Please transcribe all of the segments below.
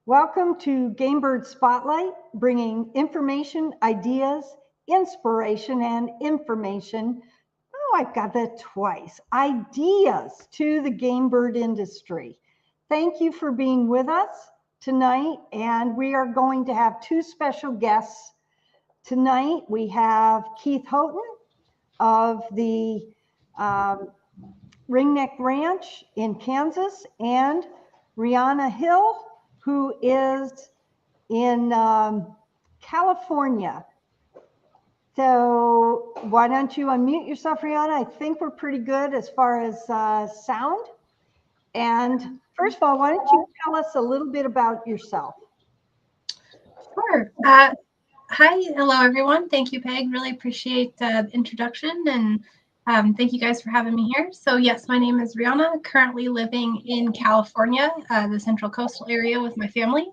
Welcome to Game Bird Spotlight, bringing information, ideas, inspiration, and information. Oh, I've got that twice. Ideas to the game bird industry. Thank you for being with us tonight. And we are going to have two special guests tonight. We have Keith Houghton of the Ringneck Ranch in Kansas and Rianna Hill, who is in California. So why don't you unmute yourself, Rianna? I think we're pretty good as far as sound. And first of all, why don't you tell us a little bit about yourself? Sure. Hi, hello, everyone. Thank you, Peg. Really appreciate the introduction, and thank you guys for having me here. So yes, my name is Rianna, currently living in California, the Central Coastal area with my family.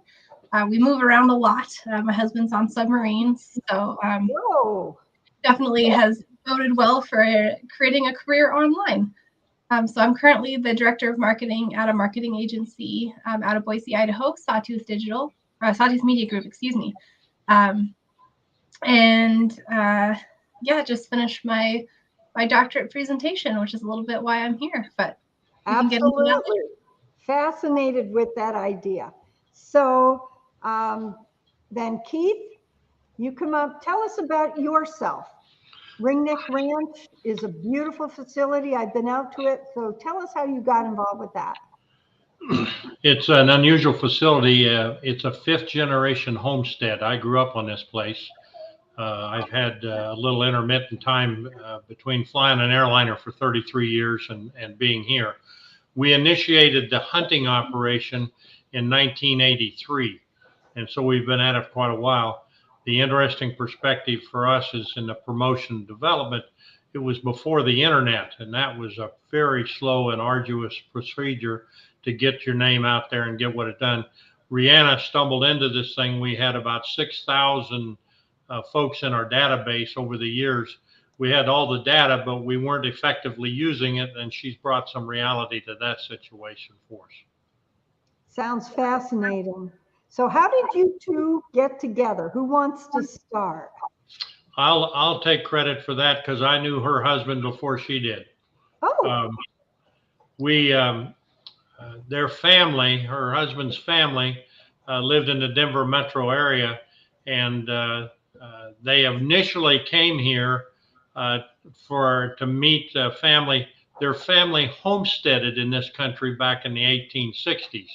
We move around a lot. My husband's on submarines, so definitely has boded well for creating a career online. So I'm currently the director of marketing at a marketing agency out of Boise, Idaho, Sawtooth Media Group, excuse me. Yeah, just finished my doctorate presentation, which is a little bit why I'm here, but absolutely fascinated with that idea. So then Keith, you come up, tell us about yourself. Ringneck Ranch is a beautiful facility. I've been out to it. So tell us how you got involved with that. It's an unusual facility. It's a 5th generation homestead. I grew up on this place. I've had a little intermittent time between flying an airliner for 33 years and being here. We initiated the hunting operation in 1983, and so we've been at it for quite a while. The interesting perspective for us is in the promotion and development. It was before the internet, and that was a very slow and arduous procedure to get your name out there and get what it done. Rianna stumbled into this thing. We had about 6,000 folks in our database over the years. We had all the data, but we weren't effectively using it, and she's brought some reality to that situation for us. Sounds fascinating. So how did you two get together? Who wants to start? I'll take credit for that because I knew her husband before she did. Oh. Their family, her husband's family, lived in the Denver metro area, and they initially came here to meet family. Their family homesteaded in this country back in the 1860s.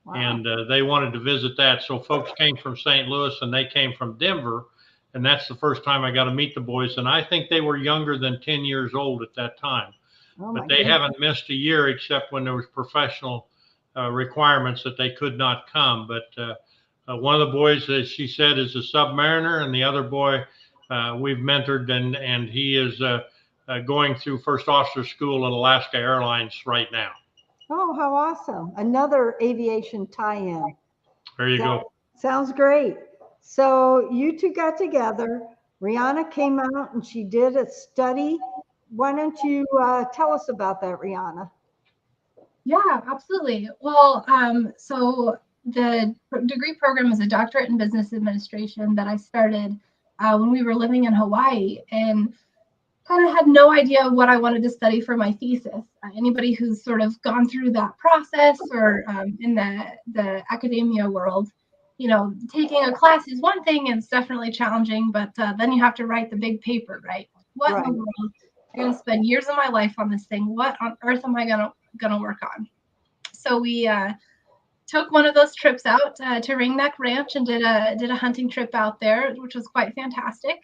Wow. And they wanted to visit that. So folks came from St. Louis and they came from Denver. And that's the first time I got to meet the boys. And I think they were younger than 10 years old at that time. Oh, but they haven't missed a year except when there was professional requirements that they could not come. But one of the boys, as she said, is a submariner, and the other boy we've mentored, and he is going through first officer school at Alaska Airlines right now. Oh, how awesome. Another aviation tie-in. There you go. Sounds great. So you two got together. Rianna came out and she did a study. Why don't you tell us about that, Rianna? Yeah, absolutely. Well, so the degree program is a doctorate in business administration that I started when we were living in Hawaii, and kind of had no idea what I wanted to study for my thesis. Anybody who's sort of gone through that process or in the academia world, taking a class is one thing and it's definitely challenging, but then you have to write the big paper, right? What in the world? I'm going to spend years of my life on this thing. What on earth am I gonna work on? So we took one of those trips out to Ringneck Ranch and did a hunting trip out there, which was quite fantastic.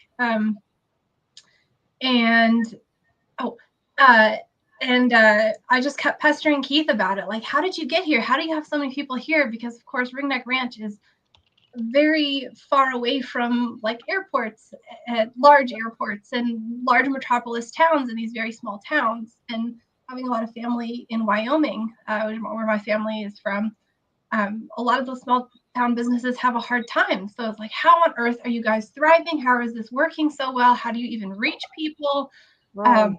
I just kept pestering Keith about it. Like, how did you get here? How do you have so many people here? Because of course, Ringneck Ranch is very far away from like airports, large airports and large metropolis towns and these very small towns. And having a lot of family in Wyoming, where my family is from, a lot of those small town businesses have a hard time. So it's like, how on earth are you guys thriving? How is this working so well? How do you even reach people? Right.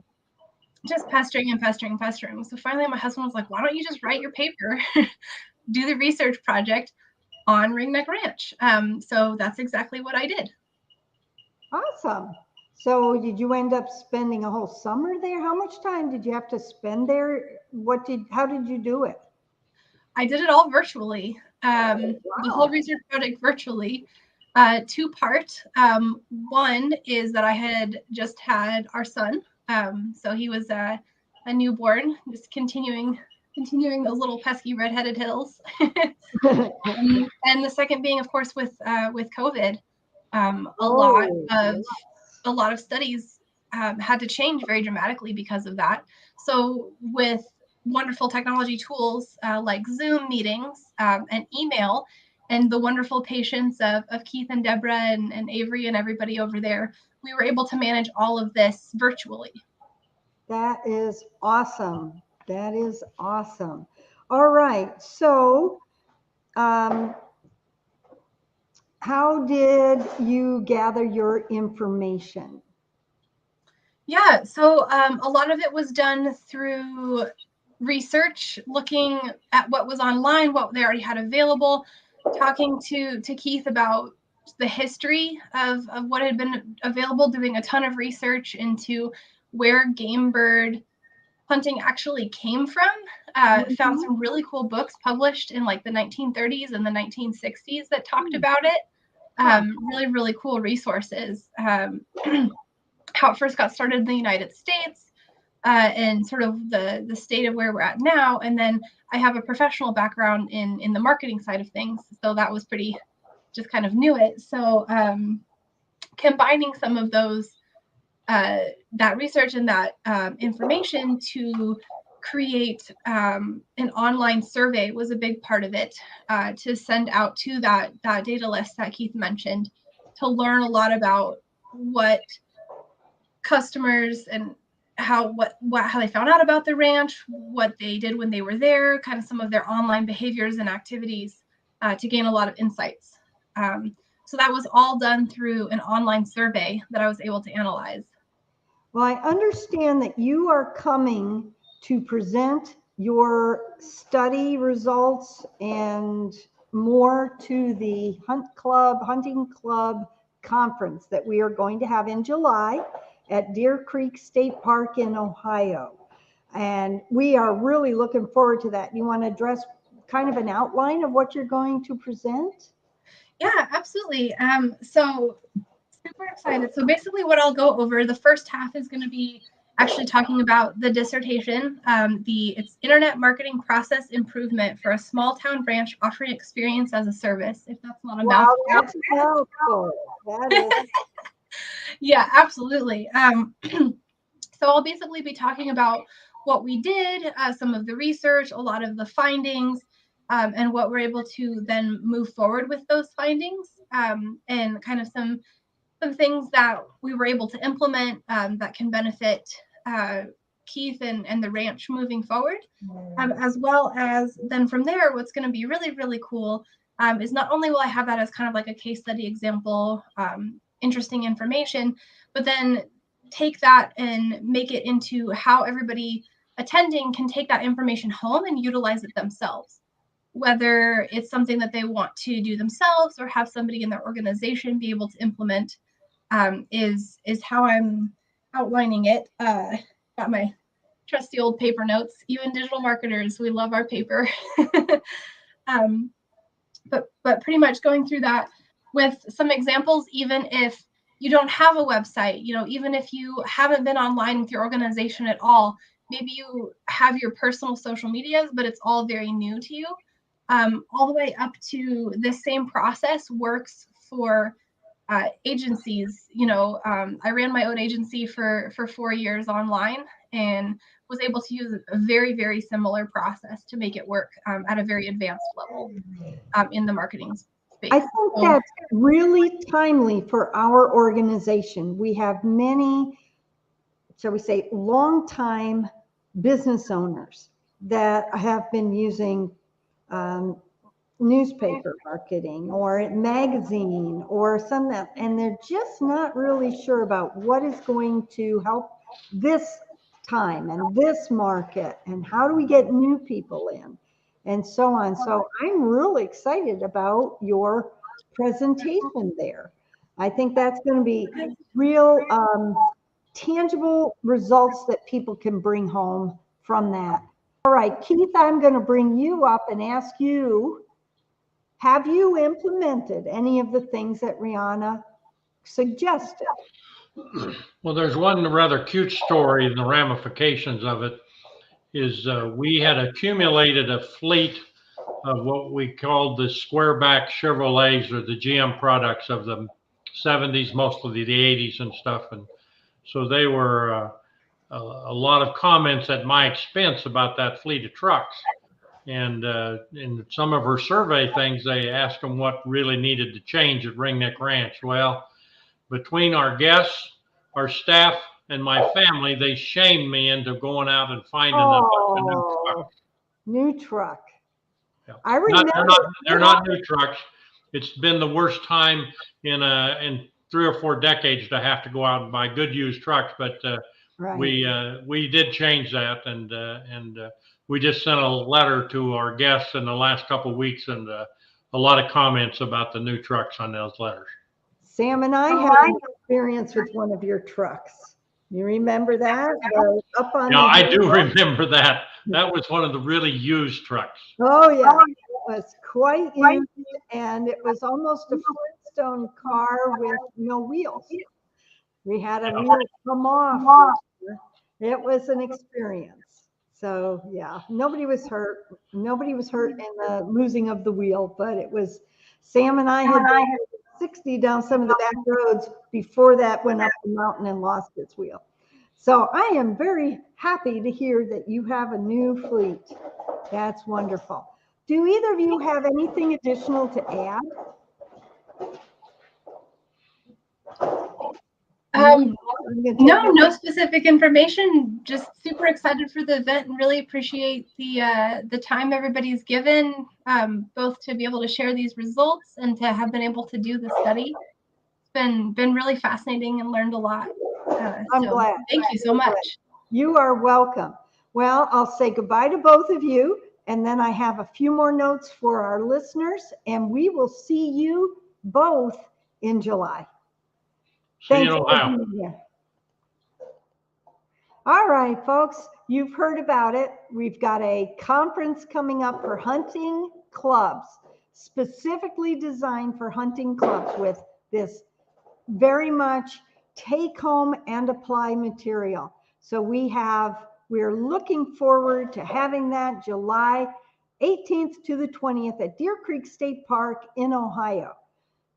Just pestering and pestering and pestering. So finally my husband was like, why don't you just write your paper, do the research project on Ringneck Ranch? So that's exactly what I did. Awesome. So did you end up spending a whole summer there? How much time did you have to spend there? How did you do it? I did it all virtually. The whole research project virtually. Two-part. One is that I had just had our son. So he was a newborn, just continuing those little pesky redheaded hills. And the second being, of course, with COVID, a lot of studies had to change very dramatically because of that. So with wonderful technology tools like Zoom meetings and email, and the wonderful patience of Keith and Deborah and Avery and everybody over there, we were able to manage all of this virtually. That is awesome. That is awesome. All right. So how did you gather your information? Yeah, so a lot of it was done through research, looking at what was online, what they already had available, talking to Keith about the history of what had been available, doing a ton of research into where game bird hunting actually came from. Found some really cool books published in like the 1930s and the 1960s that talked about it. Really, really cool resources. How it first got started in the United States, and sort of the state of where we're at now. And then I have a professional background in the marketing side of things. So that was pretty, just kind of knew it. So combining some of those, that research and that information to create an online survey was a big part of it, to send out to that data list that Keith mentioned, to learn a lot about what customers and how they found out about the ranch, what they did when they were there, kind of some of their online behaviors and activities, to gain a lot of insights. So that was all done through an online survey that I was able to analyze. Well, I understand that you are coming to present your study results and more to the hunting club conference that we are going to have in July at Deer Creek State Park in Ohio. And we are really looking forward to that. You want to address kind of an outline of what you're going to present? Yeah, absolutely. So super excited. So basically what I'll go over, the first half is going to be actually talking about the dissertation. It's Internet Marketing Process Improvement for a Small Town Ranch Offering Experience as a Service, if that's not a mouthful. That's a mouthful. That is. Yeah, absolutely. So I'll basically be talking about what we did, some of the research, a lot of the findings, and what we're able to then move forward with those findings, and kind of some things that we were able to implement that can benefit Keith and the ranch moving forward, as well as then from there, what's going to be really, really cool is not only will I have that as kind of like a case study example, interesting information, but then take that and make it into how everybody attending can take that information home and utilize it themselves, whether it's something that they want to do themselves or have somebody in their organization be able to implement, is how I'm outlining it. Got my trusty old paper notes. Even digital marketers, we love our paper. but pretty much going through that with some examples, even if you don't have a website, even if you haven't been online with your organization at all, maybe you have your personal social medias, but it's all very new to you. All the way up to this same process works for agencies. I ran my own agency for 4 years online and was able to use a very, very similar process to make it work at a very advanced level in the marketing space. I think that's really timely for our organization. We have many, shall we say, longtime business owners that have been using newspaper marketing or magazine or some that, and they're just not really sure about what is going to help this time and this market and how do we get new people in and so on. So I'm really excited about your presentation there. I think that's going to be real tangible results that people can bring home from that. All right, Keith, I'm going to bring you up and ask you, have you implemented any of the things that Rianna suggested? Well, there's one rather cute story, and the ramifications of it is we had accumulated a fleet of what we called the squareback Chevrolets, or the GM products of the 70s, mostly the 80s and stuff. And so they were a lot of comments at my expense about that fleet of trucks. And in some of her survey things, they asked them what really needed to change at Ringneck Ranch. Well, between our guests, our staff, and my family, they shamed me into going out and finding a new truck. New truck. Yeah. I remember. They're not new trucks. It's been the worst time in 3 or 4 decades to have to go out and buy good used trucks. But Right. we did change that, and we just sent a letter to our guests in the last couple of weeks, and a lot of comments about the new trucks on those letters. Sam and I had an experience with one of your trucks. You remember that? Up on Yeah, I do remember that. That was one of the really used trucks. Oh, yeah. It was quite used, and it was almost a Flintstone car with no wheels. We had a wheel come off. It was an experience. So, yeah, nobody was hurt. Nobody was hurt in the losing of the wheel, but it was, Sam and I had 60 down some of the back roads before that went up the mountain and lost its wheel. So I am very happy to hear that you have a new fleet. That's wonderful. Do either of you have anything additional to add? No specific information. Just super excited for the event and really appreciate the time everybody's given, both to be able to share these results and to have been able to do the study. It's been really fascinating and learned a lot. I'm glad. Thank you so much. You are welcome. Well, I'll say goodbye to both of you, and then I have a few more notes for our listeners, and we will see you both in July. See you in Ohio. All right, folks, you've heard about it. We've got a conference coming up for hunting clubs, specifically designed for hunting clubs, with this very much take home and apply material. So we're looking forward to having that July 18th to the 20th at Deer Creek State Park in Ohio.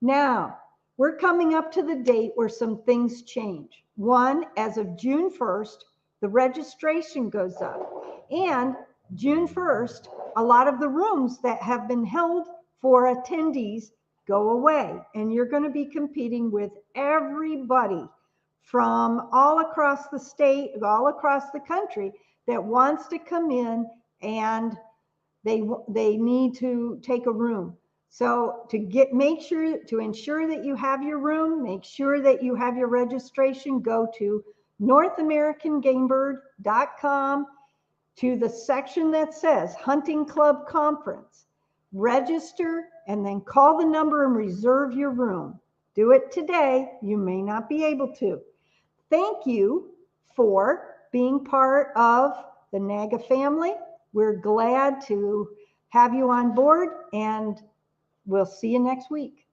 Now, we're coming up to the date where some things change. One, as of June 1st, the registration goes up. And June 1st, a lot of the rooms that have been held for attendees go away. And you're going to be competing with everybody from all across the state, all across the country, that wants to come in, and they need to take a room. So to ensure that you have your room, make sure that you have your registration, go to NorthAmericanGameBird.com to the section that says Hunting Club Conference. Register and then call the number and reserve your room. Do it today. You may not be able to. Thank you for being part of the NAGA family. We're glad to have you on board, and We'll see you next week.